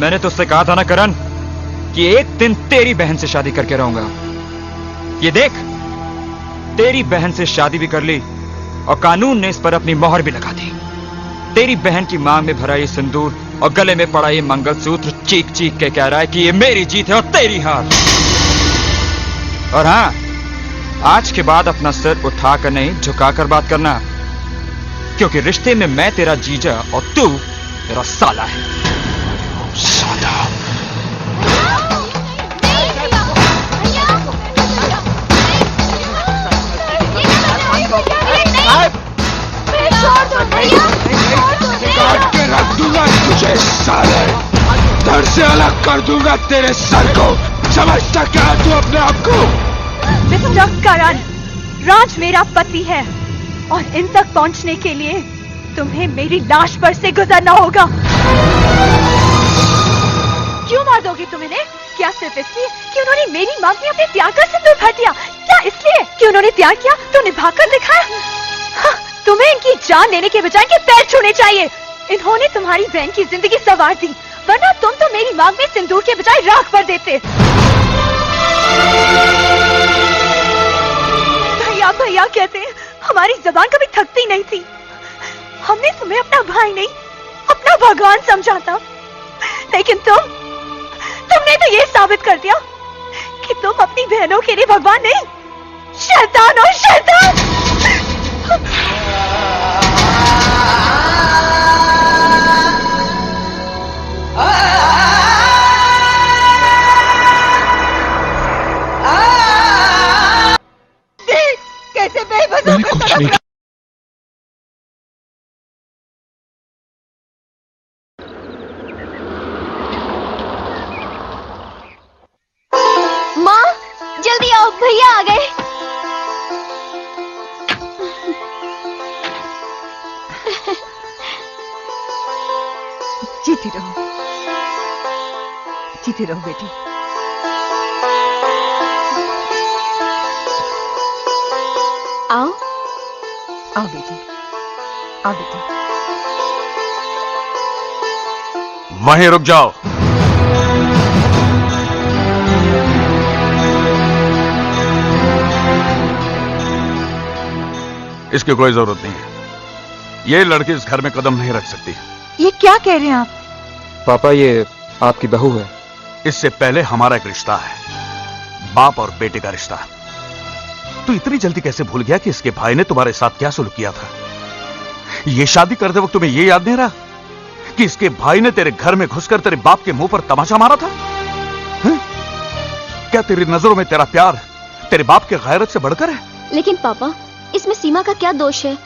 मैंने तो उससे कहा था ना करण कि एक दिन तेरी बहन से शादी करके रहूंगा। ये देख, तेरी बहन से शादी भी कर ली और कानून ने इस पर अपनी मोहर भी लगा दी। तेरी बहन की मांग में भरा ये सिंदूर और गले में पड़ा ये मंगलसूत्र चीख चीख के कह रहा है कि ये मेरी जीत है और तेरी हार। और हां, आज के बाद अपना सिर उठाकर नहीं झुकाकर बात करना, क्योंकि रिश्ते में मैं तेरा जीजा और तू मेरा साला है। साला। काट के रख दूंगा तुझे साले, धड़ से अलग कर दूंगा तेरे सर को। समझता क्या तू अपने आप को? मिस्टर करण, राज मेरा पति है और इन तक पहुंचने के लिए तुम्हें मेरी लाश पर से गुजरना होगा। क्यों मार दोगे तुम इन्हें? क्या सिर्फ इसलिए कि उन्होंने मेरी मांग में अपने प्यार का सिंदूर भर दिया? क्या इसलिए कि उन्होंने प्यार किया तो निभाकर दिखाया? हाँ, तुम्हें इनकी जान लेने के बजाय इनके पैर छूने चाहिए। इन्होंने तुम्हारी बहन की जिंदगी संवार दी, वरना तुम तो मेरी मांग में सिंदूर के बजाय राख भर देते। भैया भैया कहते हैं, हमारी जबान कभी थकती नहीं थी। हमने तुम्हें अपना भाई नहीं, अपना भगवान समझा था, लेकिन तुमने तो ये साबित कर दिया कि तुम अपनी बहनों के लिए भगवान नहीं, शैतान हो शैतान। देख कैसे बेबस मैंने कुछ नहीं। माँ जल्दी आओ, भैया आ गए। जीती रहो, जीती रहो बेटी। आओ आओ बेटी, आओ बेटी। वहीं रुक जाओ। इसकी कोई जरूरत नहीं है। ये लड़की इस घर में कदम नहीं रख सकती। ये क्या कह रहे हैं आप? पापा, ये आपकी बहू है। इससे पहले हमारा एक रिश्ता है, बाप और बेटे का रिश्ता। तू इतनी जल्दी कैसे भूल गया कि इसके भाई ने तुम्हारे साथ क्या सुलूक किया था? ये शादी करते वक्त तुम्हें ये याद नहीं रहा कि इसके भाई ने तेरे घर में घुसकर तेरे बाप के मुंह पर तमाचा मारा था? क्या तेरी नजरों में तेरा प्यार तेरे बाप के गैरत से बढ़कर है? लेकिन पापा, इसमें सीमा का क्या दोष है?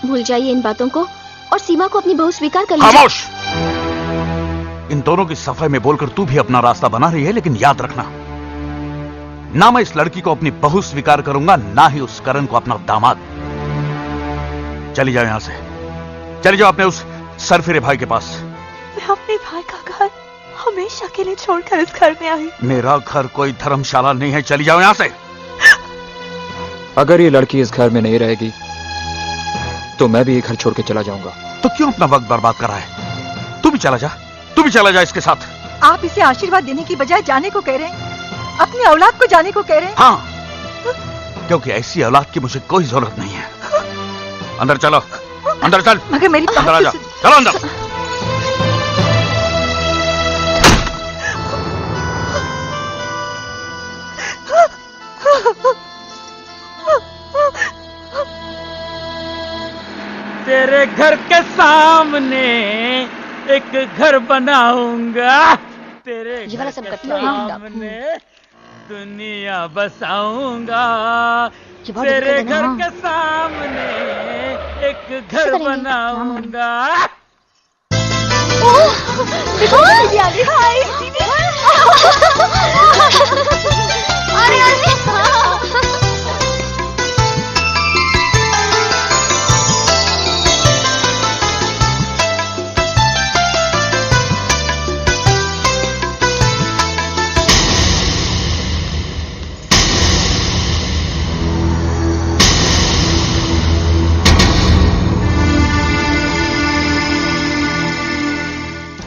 भूल जाइए इन बातों को और सीमा को अपनी बहू स्वीकार कर लीजिए। खामोश! इन दोनों की सफाई में बोलकर तू भी अपना रास्ता बना रही है, लेकिन याद रखना, ना मैं इस लड़की को अपनी बहू स्वीकार करूंगा, ना ही उस करण को अपना दामाद। चली जाओ यहां से, चली जाओ अपने उस सरफिरे भाई के पास। मैं अपने भाई का घर हमेशा के लिए छोड़कर इस घर में आई। मेरा घर कोई धर्मशाला नहीं है, चली जाओ यहां से। अगर ये लड़की इस घर में नहीं रहेगी तो मैं भी ये घर छोड़ के चला जाऊंगा। तो क्यों अपना वक्त बर्बाद कर रहा है? तू भी चला जा, तू भी चला जा इसके साथ। आप इसे आशीर्वाद देने की बजाय जाने को कह रहे हैं, अपनी औलाद को जाने को कह रहे हैं। हाँ, क्योंकि ऐसी औलाद की मुझे कोई जरूरत नहीं है। अंदर चलो, अंदर चल। मगर मेरी अंदर आ जा, चलो अंदर। तेरे घर के सामने एक घर बनाऊंगा, तेरे ये वाला घर सब के कटना है। सामने दुनिया बसाऊंगा, ये बहुत तेरे दिक्कत है घर ना। के सामने एक घर करेंगे? बनाऊंगा। दीदी आ गई। हाय दीदी। अरे अरे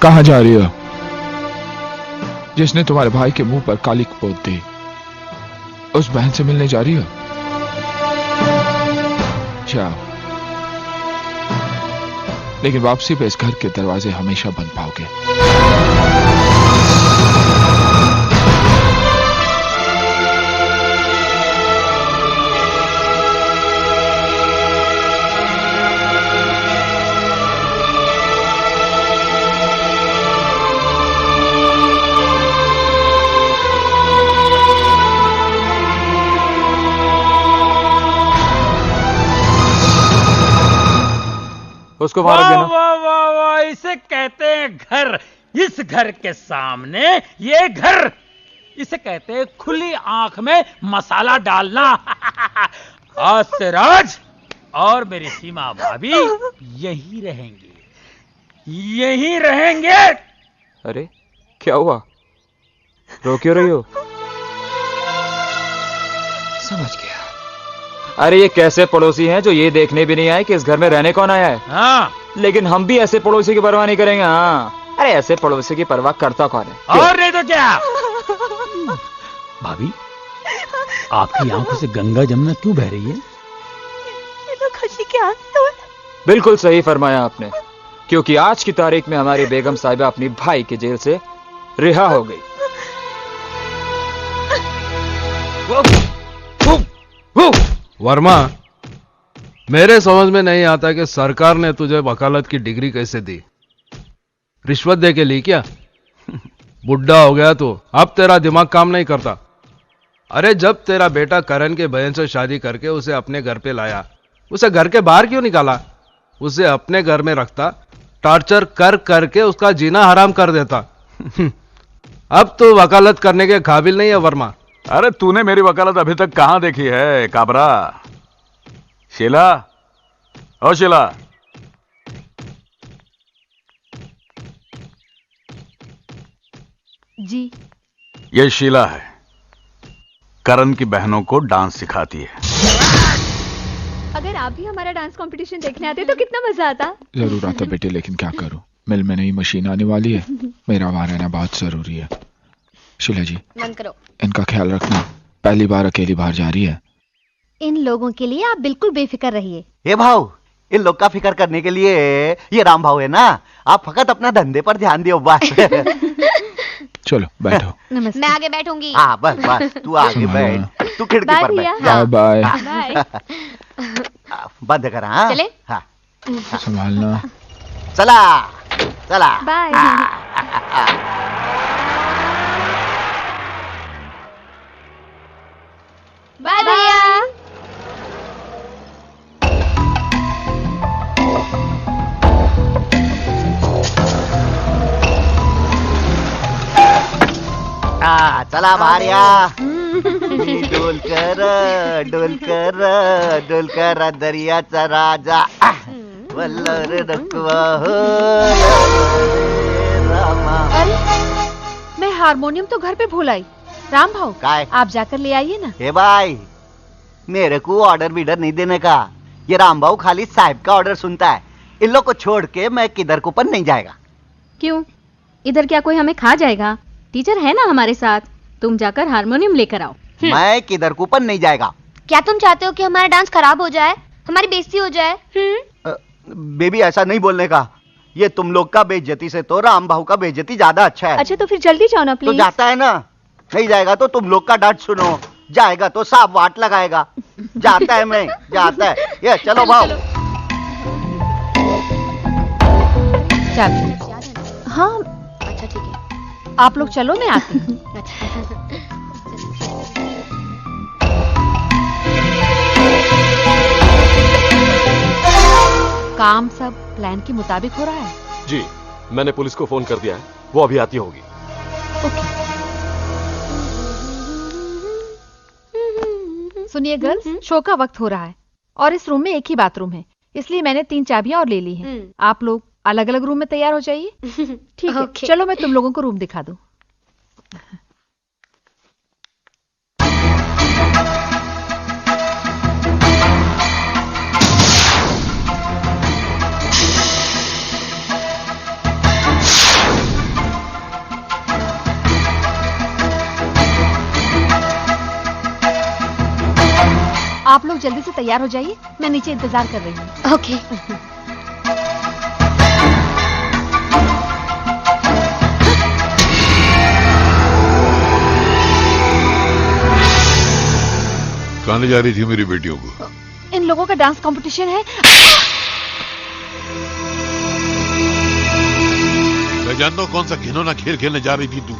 कहाँ जा रही हो? जिसने तुम्हारे भाई के मुंह पर कालिक पोत दी, उस बहन से मिलने जा रही हो? जाओ, लेकिन वापसी पे इस घर के दरवाजे हमेशा बंद पाओगे। उसको मार वाह देना। वाह वाह वाह, इसे कहते हैं घर। इस घर के सामने ये घर, इसे कहते हैं खुली आंख में मसाला डालना। आज से राज और मेरी सीमा भाभी यहीं रहेंगे, यहीं रहेंगे। अरे क्या हुआ, रो क्यों रही हो? समझ गया। अरे ये कैसे पड़ोसी हैं जो ये देखने भी नहीं आए कि इस घर में रहने कौन आया है। हाँ, लेकिन हम भी ऐसे पड़ोसी की परवाह नहीं करेंगे। हाँ, अरे ऐसे पड़ोसी की परवाह करता कौन है? क्यों? और नहीं तो क्या। भाभी, आपकी आंखों से गंगा जमुना क्यों बह रही है? ये तो खुशी के आंसू हैं। बिल्कुल सही फरमाया आपने, क्योंकि आज की तारीख में हमारी बेगम साहिबा अपनी भाई की जेल से रिहा हो गई। वर्मा, मेरे समझ में नहीं आता कि सरकार ने तुझे वकालत की डिग्री कैसे दी। रिश्वत दे के ली क्या? बुढ़ा हो गया तो अब तेरा दिमाग काम नहीं करता। अरे जब तेरा बेटा करण के बहन से शादी करके उसे अपने घर पे लाया, उसे घर के बाहर क्यों निकाला? उसे अपने घर में रखता, टॉर्चर कर करके उसका जीना हराम कर देता। अब तो वकालत करने के काबिल नहीं है वर्मा। अरे तूने मेरी वकालत अभी तक कहां देखी है काबरा? शीला, ओ शीला, जी, ये शीला है, करण की बहनों को डांस सिखाती है। अगर आप भी हमारा डांस कंपटीशन देखने आते तो कितना मजा आता। जरूर आता बेटे, लेकिन क्या करूं, मिल में नई मशीन आने वाली है, मेरा वहां रहना बहुत जरूरी है। शीला जी, बंद करो। इनका ख्याल रखना, पहली बार अकेली बाहर जा रही है। इन लोगों के लिए आप बिल्कुल बेफिक्र रहिए। ए भाव, इन लोग का फिक्र करने के लिए ये राम भाव है ना। आप फकत अपना धंधे पर ध्यान दियो बस। चलो बैठो। नमस्ते। मैं आगे बैठूंगी। हाँ बस बस, तू आगे बैठ, तू खिड़की बाय पर भैया। बैठ जा। Bye bye. बाय। बंद कर। हाँ चले? हाँ, संभालना। चला चला। बाय। बाय भैया। चला भार्या। डोलकर दर्याचा राजा वल्लर रखवा हो रामा। मैं हारमोनियम तो घर पे भूल आई। राम भाऊ, काय? आप जाकर ले आइए ना। हे भाई, मेरे को ऑर्डर बीडर नहीं देने का। ये राम भाऊ खाली साहब का ऑर्डर सुनता है। इन लोग को छोड़ के मैं किधर को पर नहीं जाएगा। क्यों? इधर क्या कोई हमें खा जाएगा? टीचर है ना हमारे साथ, तुम जाकर हारमोनियम लेकर आओ। मैं किधर को पर नहीं जाएगा। क्या तुम चाहते हो कि हमारा डांस खराब हो जाए, हमारी बेइज्जती हो जाए? बेबी ऐसा नहीं बोलने का। ये तुम लोग का बेइज्जती से तो राम भाऊ का बेइज्जती ज्यादा अच्छा है। अच्छा तो फिर जल्दी जाओ ना तो प्लीज। जाता है ना, नहीं जाएगा तो तुम लोग का डांट सुनो, जाएगा तो साफ वाट लगाएगा। जाता है मैं, जाता है। ये चलो भाऊ। चलो। हाँ अच्छा ठीक है। आप लोग चलो, मैं आती हूँ। काम सब प्लान के मुताबिक हो रहा है। जी, मैंने पुलिस को फोन कर दिया है, वो अभी आती होगी। सुनिए गर्ल्स, शो का वक्त हो रहा है और इस रूम में एक ही बाथरूम है, इसलिए मैंने 3 चाबियां और ले ली हैं। आप लोग अलग अलग रूम में तैयार हो जाइए। ठीक है, ओके। चलो मैं तुम लोगों को रूम दिखा दूं। आप लोग जल्दी से तैयार हो जाइए, मैं नीचे इंतजार कर रही हूँ। ओके। कहाँ ले जा रही थी मेरी बेटियों को? इन लोगों का डांस कंपटीशन है। मैं जानता हूँ कौन सा घिनौना खेल खेलने जा रही थी तू।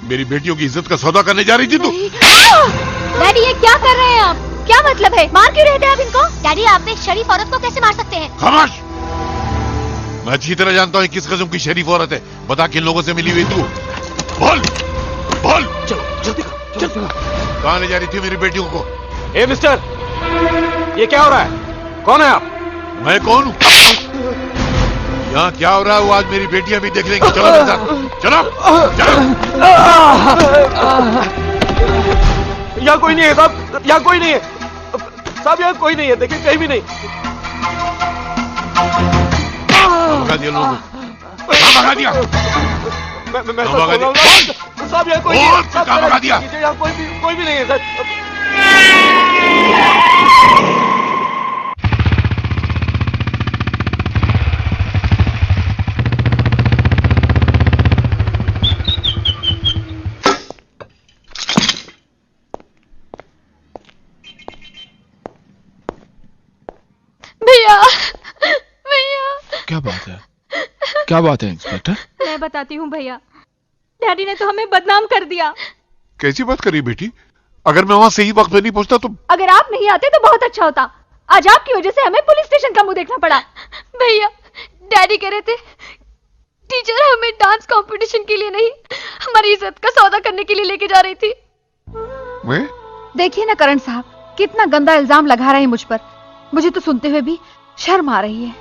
मेरी बेटियों की इज्जत का सौदा करने जा रही थी तू। डैडी ये क्या कर रहे हैं आप? क्या मतलब है? मार क्यों रहे थे आप इनको? डैडी आप एक शरीफ औरत को कैसे मार सकते हैं? खामोश! मैं अच्छी तरह जानता हूँ किस किस्म की शरीफ औरत है। बता किन लोगों से मिली हुई तू? बोल बोल। चलो जल्दी चलो। कहाँ ले जा रही थी मेरी बेटियों को? ए मिस्टर, ये क्या हो रहा है? कौन है आप? मैं कौन हूँ? यहाँ क्या हो रहा है वो आज मेरी बेटियां भी देख लेंगी। चलो मेरे साथ, चलो चलो। यहाँ कोई नहीं है साहब, यहाँ कोई नहीं है साहब, यहाँ कोई नहीं है, देखिए कहीं भी नहीं। भगा दिया लोगों को, भगा दिया। मैं भगा दिया साहब, यहाँ कोई नहीं है। कहाँ भगा दिया? यहाँ कोई भी नहीं है सर। भैया भैया। क्या बात है? क्या बात है इंस्पेक्टर? मैं बताती हूँ भैया, डैडी ने तो हमें बदनाम कर दिया। कैसी बात करी बेटी? अगर मैं वहां सही वक्त पे नहीं पहुंचता तो? अगर आप नहीं आते तो बहुत अच्छा होता। आज आपकी वजह से हमें पुलिस स्टेशन का मुंह देखना पड़ा। भैया डैडी कह रहे थे टीचर हमें डांस कंपटीशन के लिए नहीं, हमारी इज्जत का सौदा करने के लिए लेके जा रही थी। मैं? देखिए ना करण साहब, कितना गंदा इल्जाम लगा रहे हैं मुझ पर। मुझे तो सुनते हुए भी शर्म आ रही है।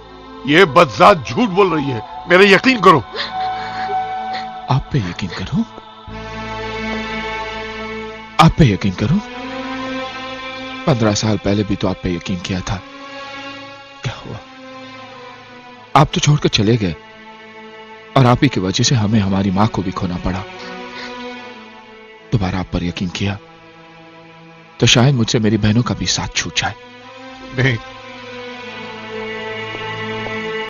ये बदजात झूठ बोल रही है, मेरे यकीन करो। आप पे यकीन करो? आप पे यकीन करो? 15 साल पहले भी तो आप पे यकीन किया था। क्या हुआ? आप तो छोड़कर चले गए और आप ही की वजह से हमें हमारी मां को भी खोना पड़ा। दोबारा आप पर यकीन किया तो शायद मुझसे मेरी बहनों का भी साथ छूट जाए। नहीं